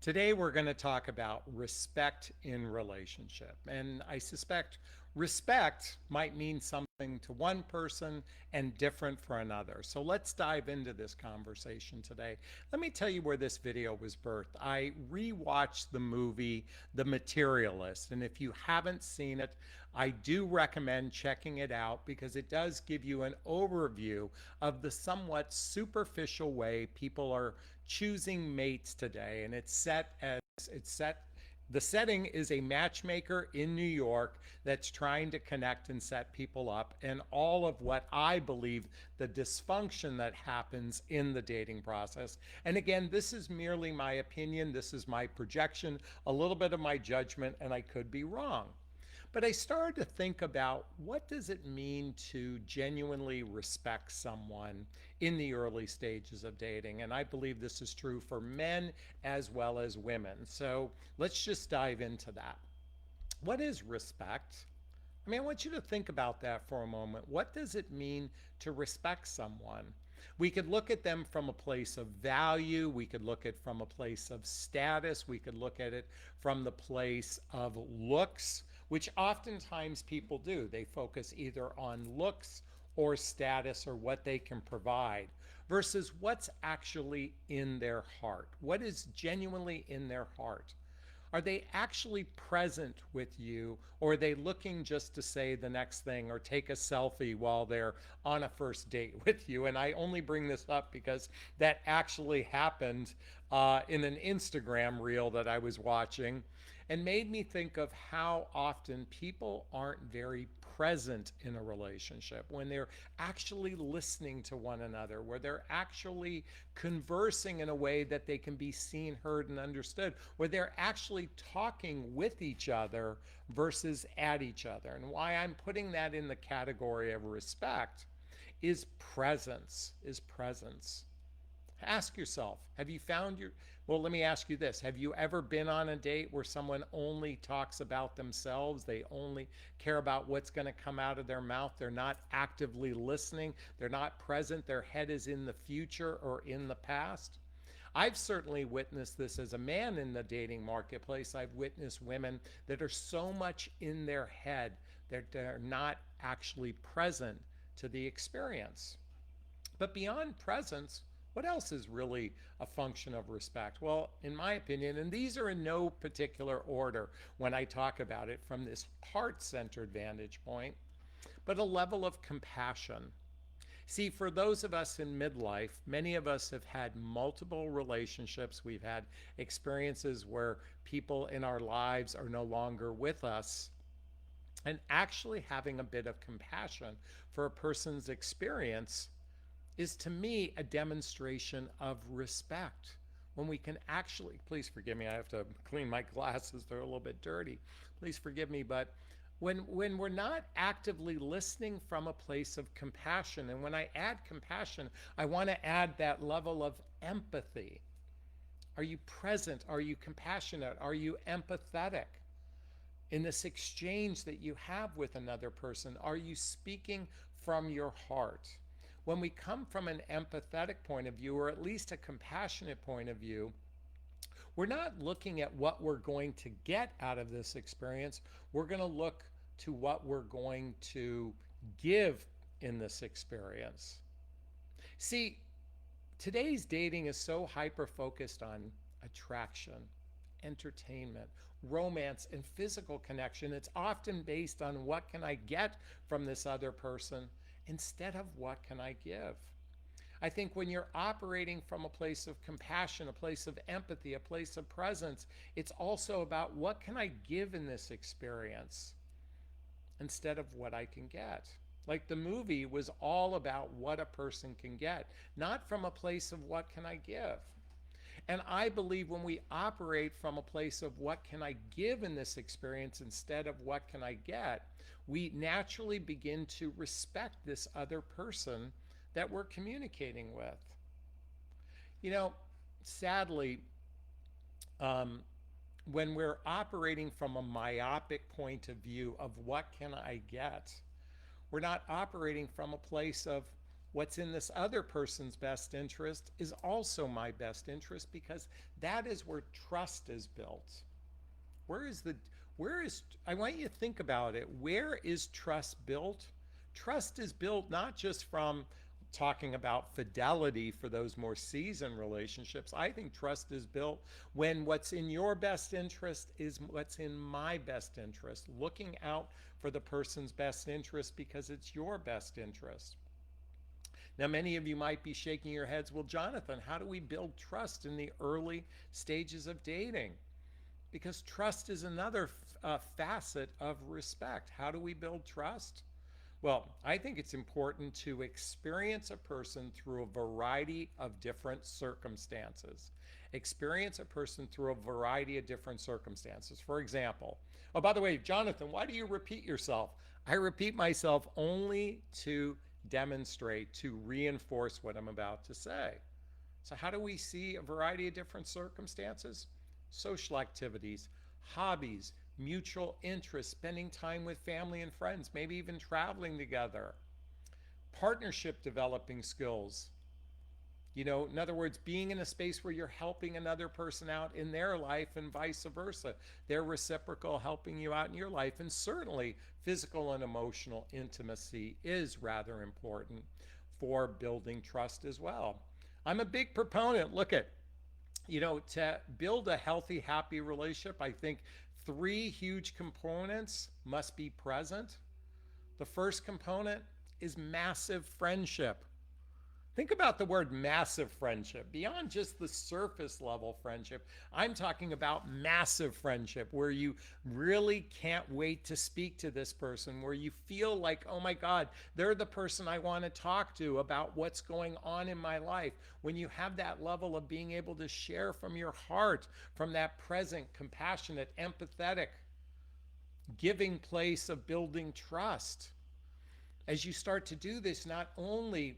Today, we're going to talk about respect in relationship. And I suspect respect might mean something to one person and different for another. So let's dive into this conversation today. Let me tell you where this video was birthed. I rewatched the movie The Materialist. And if you haven't seen it, I do recommend checking it out because it does give you an overview of the somewhat superficial way people are choosing mates today. And it's set the setting is a matchmaker in New York that's trying to connect and set people up, and all of what I believe the dysfunction that happens in the dating process. And again, this is merely my opinion, this is my projection, a little bit of my judgment, and I could be wrong. But I started to think about what does it mean to genuinely respect someone in the early stages of dating? And I believe this is true for men as well as women. So let's just dive into that. What is respect? I mean, I want you to think about that for a moment. What does it mean to respect someone? We could look at them from a place of value. We could look at it from a place of status. We could look at it from the place of looks, which oftentimes people do. They focus either on looks or status or what they can provide versus what's actually in their heart. What is genuinely in their heart? Are they actually present with you, or are they looking just to say the next thing or take a selfie while they're on a first date with you? And I only bring this up because that actually happened in an Instagram reel that I was watching and made me think of how often people aren't very present in a relationship, when they're actually listening to one another, where they're actually conversing in a way that they can be seen, heard, and understood, where they're actually talking with each other versus at each other. And why I'm putting that in the category of respect is presence, Ask yourself, have you found your, well, let me ask you this. Have you ever been on a date where someone only talks about themselves? They only care about what's going to come out of their mouth. They're not actively listening. They're not present. Their head is in the future or in the past. I've certainly witnessed this as a man in the dating marketplace. I've witnessed women that are so much in their head that they're not actually present to the experience. But beyond presence, what else is really a function of respect? Well, in my opinion, and these are in no particular order when I talk about it from this heart centered vantage point, but a level of compassion. See, for those of us in midlife, many of us have had multiple relationships. We've had experiences where people in our lives are no longer with us. And actually having a bit of compassion for a person's experience is to me a demonstration of respect. When we can actually, please forgive me, I have to clean my glasses, they're a little bit dirty. Please forgive me, but when we're not actively listening from a place of compassion, and when I add compassion, I want to add that level of empathy. Are you present? Are you compassionate? Are you empathetic? In this exchange that you have with another person, are you speaking from your heart? When we come from an empathetic point of view, or at least a compassionate point of view, we're not looking at what we're going to get out of this experience. We're going to look to what we're going to give in this experience. See, today's dating is so hyper focused on attraction, entertainment, romance, and physical connection. It's often based on what can I get from this other person instead of what can I give. I think when you're operating from a place of compassion, a place of empathy, a place of presence, it's also about what can I give in this experience instead of what I can get. Like the movie was all about what a person can get, not from a place of what can I give. And I believe when we operate from a place of what can I give in this experience instead of what can I get, we naturally begin to respect this other person that we're communicating with. You know, sadly, um, when we're operating from a myopic point of view of what can I get, we're not operating from a place of what's in this other person's best interest is also my best interest, because that is where trust is built. Where is the, where is, I want you to think about it. Where is trust built? Trust is built not just from talking about fidelity for those more seasoned relationships. I think trust is built when what's in your best interest is what's in my best interest, looking out for the person's best interest because it's your best interest. Now, many of you might be shaking your heads, well, Jonathan, how do we build trust in the early stages of dating? Because trust is another facet of respect. How do we build trust? Well, I think it's important to experience a person through a variety of different circumstances. Experience a person through a variety of different circumstances. For example, oh, by the way, Jonathan, why do you repeat yourself? I repeat myself only to demonstrate, to reinforce what I'm about to say. So how do we see a variety of different circumstances? Social activities, hobbies, mutual interests, spending time with family and friends, maybe even traveling together, partnership developing skills. In other words, being in a space where you're helping another person out in their life and vice versa. They're reciprocal, helping you out in your life. And certainly physical and emotional intimacy is rather important for building trust as well. I'm a big proponent, to build a healthy, happy relationship, I think 3 huge components must be present. The first component is massive friendship. Think about the word massive friendship. Beyond just the surface level friendship, I'm talking about massive friendship where you really can't wait to speak to this person, where you feel like, oh my God, they're the person I want to talk to about what's going on in my life. When you have that level of being able to share from your heart, from that present, compassionate, empathetic, giving place of building trust. As you start to do this, not only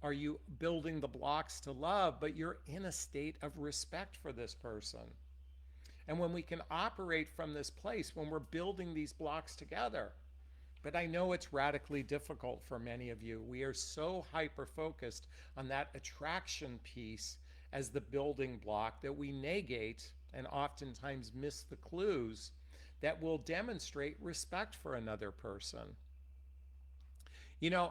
are you building the blocks to love, but you're in a state of respect for this person. And when we can operate from this place, when we're building these blocks together, but I know it's radically difficult for many of you. We are so hyper-focused on that attraction piece as the building block that we negate and oftentimes miss the clues that will demonstrate respect for another person.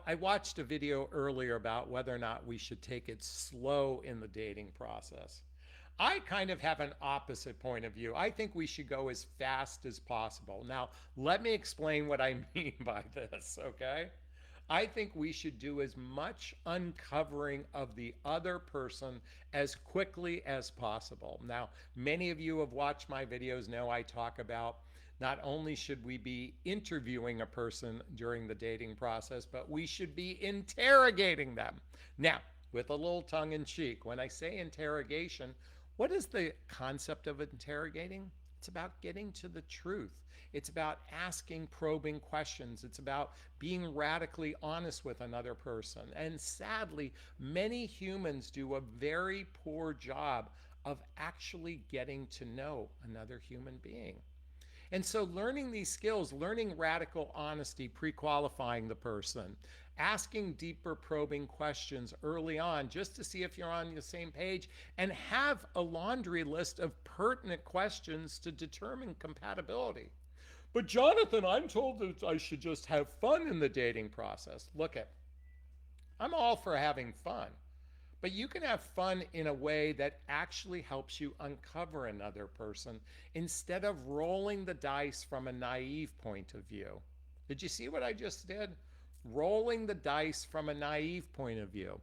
I watched a video earlier about whether or not we should take it slow in the dating process. I kind of have an opposite point of view. I think we should go as fast as possible. Now, let me explain what I mean by this, okay? I think we should do as much uncovering of the other person as quickly as possible. Now, many of you have watched my videos, know I talk about not only should we be interviewing a person during the dating process, but we should be interrogating them. Now, with a little tongue in cheek, when I say interrogation, what is the concept of interrogating? It's about getting to the truth. It's about asking probing questions. It's about being radically honest with another person. And sadly, many humans do a very poor job of actually getting to know another human being. And so learning these skills, learning radical honesty, pre-qualifying the person, asking deeper probing questions early on just to see if you're on the same page, and have a laundry list of pertinent questions to determine compatibility. But Jonathan, I'm told that I should just have fun in the dating process. I'm all for having fun. But you can have fun in a way that actually helps you uncover another person instead of rolling the dice from a naive point of view. Did you see what I just did? Rolling the dice from a naive point of view.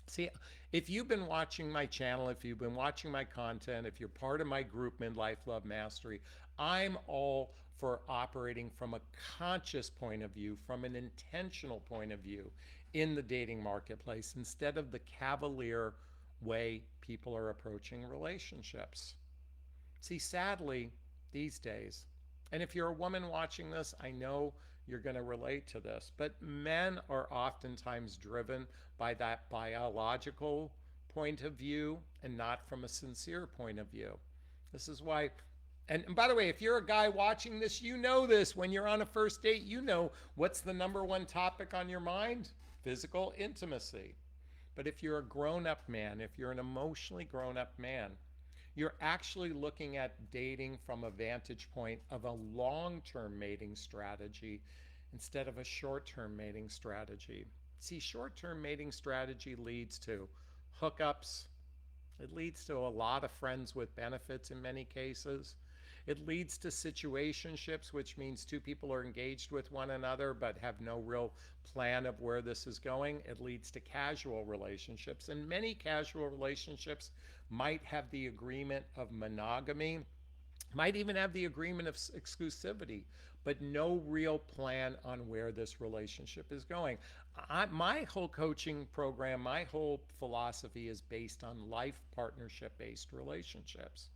See, if you've been watching my channel, if you've been watching my content, if you're part of my group, Midlife Love Mastery, I'm all for operating from a conscious point of view, from an intentional point of view in the dating marketplace instead of the cavalier way people are approaching relationships. See, sadly, these days, and if you're a woman watching this, I know you're going to relate to this, but men are oftentimes driven by that biological point of view and not from a sincere point of view. This is why, and by the way, if you're a guy watching this, you know this. When you're on a first date, you know what's the number one topic on your mind? physical intimacy. But if you're a grown-up man, if you're an emotionally grown-up man, you're actually looking at dating from a vantage point of a long-term mating strategy instead of a short-term mating strategy. See, short-term mating strategy leads to hookups. It leads to a lot of friends with benefits in many cases. It leads to situationships, which means two people are engaged with one another but have no real plan of where this is going. It leads to casual relationships, and many casual relationships might have the agreement of monogamy, might even have the agreement of exclusivity, but no real plan on where this relationship is going. My whole coaching program, my whole philosophy is based on life partnership based relationships.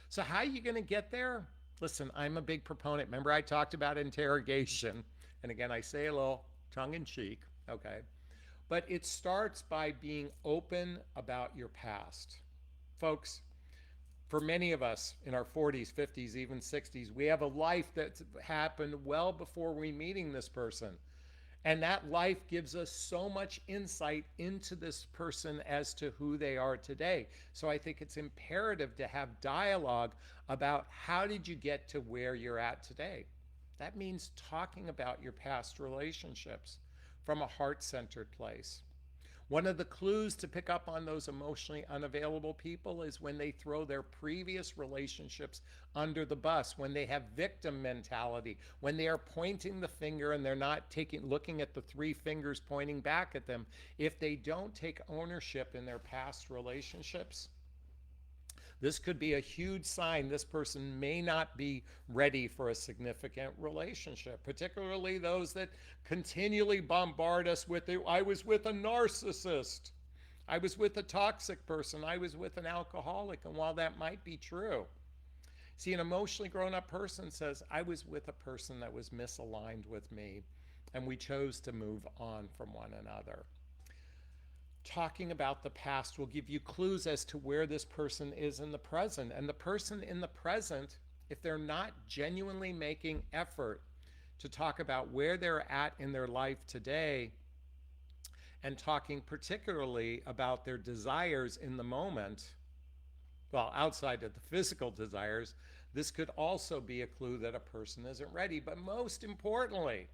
So how are you going to get there? Listen, I'm a big proponent. Remember I talked about interrogation. And again, I say a little tongue in cheek, okay? But it starts by being open about your past. Folks, for many of us in our 40s, 50s, even 60s, we have a life that's happened well before we meeting this person. And that life gives us so much insight into this person as to who they are today. So I think it's imperative to have dialogue about how did you get to where you're at today. That means talking about your past relationships from a heart-centered place. One of the clues to pick up on those emotionally unavailable people is when they throw their previous relationships under the bus, when they have victim mentality, when they are pointing the finger and they're not looking at the three fingers pointing back at them. If they don't take ownership in their past relationships, this could be a huge sign this person may not be ready for a significant relationship, particularly those that continually bombard us with, I was with a narcissist, I was with a toxic person, I was with an alcoholic. And while that might be true, see, an emotionally grown-up person says, I was with a person that was misaligned with me, and we chose to move on from one another. Talking about the past will give you clues as to where this person is in the present. And the person in the present, if they're not genuinely making effort to talk about where they're at in their life today, and talking particularly about their desires in the moment, well, outside of the physical desires, this could also be a clue that a person isn't ready. But most importantly,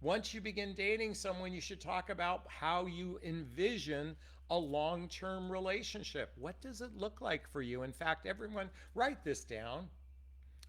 once you begin dating someone, you should talk about how you envision a long-term relationship. What does it look like for you? In fact, everyone, write this down.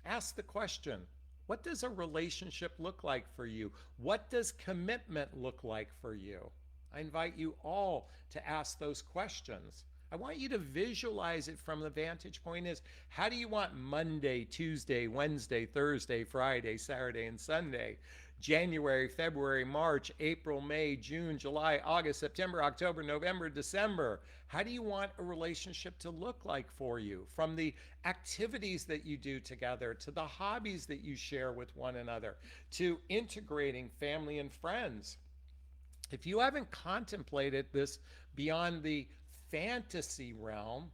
Ask the question, what does a relationship look like for you? What does commitment look like for you? I invite you all to ask those questions. I want you to visualize it from the vantage point is, how do you want Monday, Tuesday, Wednesday, Thursday, Friday, Saturday, and Sunday? January, February, March, April, May, June, July, August, September, October, November, December. How do you want a relationship to look like for you? From the activities that you do together, to the hobbies that you share with one another, to integrating family and friends. If you haven't contemplated this beyond the fantasy realm,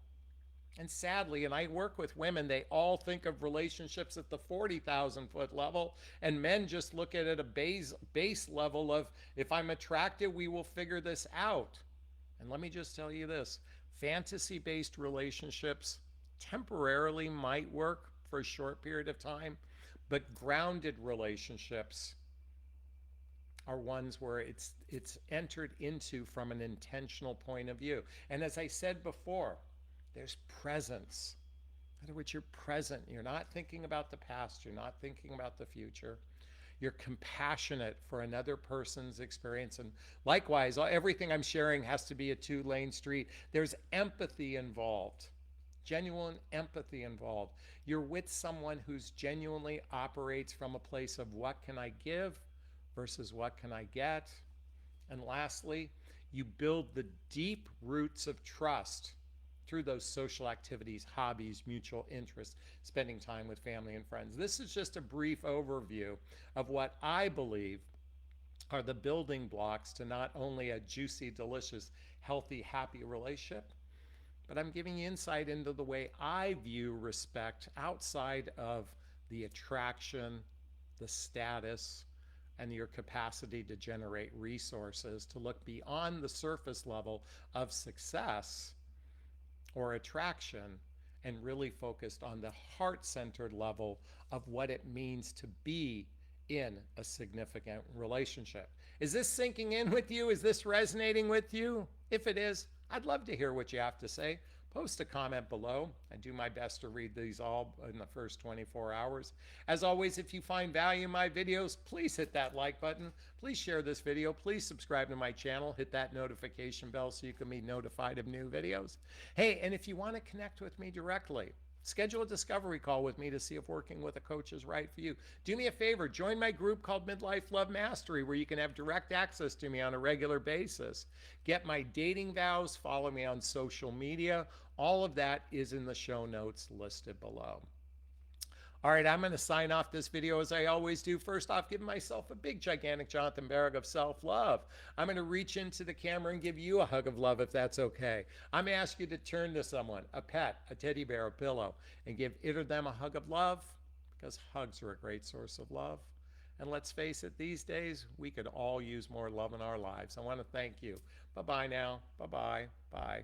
and sadly, and I work with women, they all think of relationships at the 40,000 foot level, and men just look at it at a base level of, if I'm attracted, we will figure this out. And let me just tell you this, fantasy-based relationships temporarily might work for a short period of time, but grounded relationships are ones where it's entered into from an intentional point of view. And as I said before, there's presence. In other words, you're present. You're not thinking about the past. You're not thinking about the future. You're compassionate for another person's experience. And likewise, everything I'm sharing has to be a two-lane street. There's empathy involved, genuine empathy involved. You're with someone who's genuinely operates from a place of what can I give versus what can I get. And lastly, you build the deep roots of trust through those social activities, hobbies, mutual interests, spending time with family and friends. This is just a brief overview of what I believe are the building blocks to not only a juicy, delicious, healthy, happy relationship, but I'm giving you insight into the way I view respect outside of the attraction, the status, and your capacity to generate resources, to look beyond the surface level of success or attraction and really focused on the heart-centered level of what it means to be in a significant relationship. Is this sinking in with you? Is this resonating with you? If it is, I'd love to hear what you have to say. Post a comment below. I do my best to read these all in the first 24 hours. As always, if you find value in my videos, please hit that like button. Please share this video. Please subscribe to my channel. Hit that notification bell so you can be notified of new videos. Hey, and if you want to connect with me directly, schedule a discovery call with me to see if working with a coach is right for you. Do me a favor, join my group called Midlife Love Mastery, where you can have direct access to me on a regular basis. Get my dating vows, follow me on social media. All of that is in the show notes listed below. All right, I'm going to sign off this video as I always do. First off, giving myself a big, gigantic Jonathan Barrick of self-love. I'm going to reach into the camera and give you a hug of love if that's okay. I'm going to ask you to turn to someone, a pet, a teddy bear, a pillow, and give it or them a hug of love, because hugs are a great source of love. And let's face it, these days, we could all use more love in our lives. I want to thank you. Bye-bye now. Bye-bye. Bye.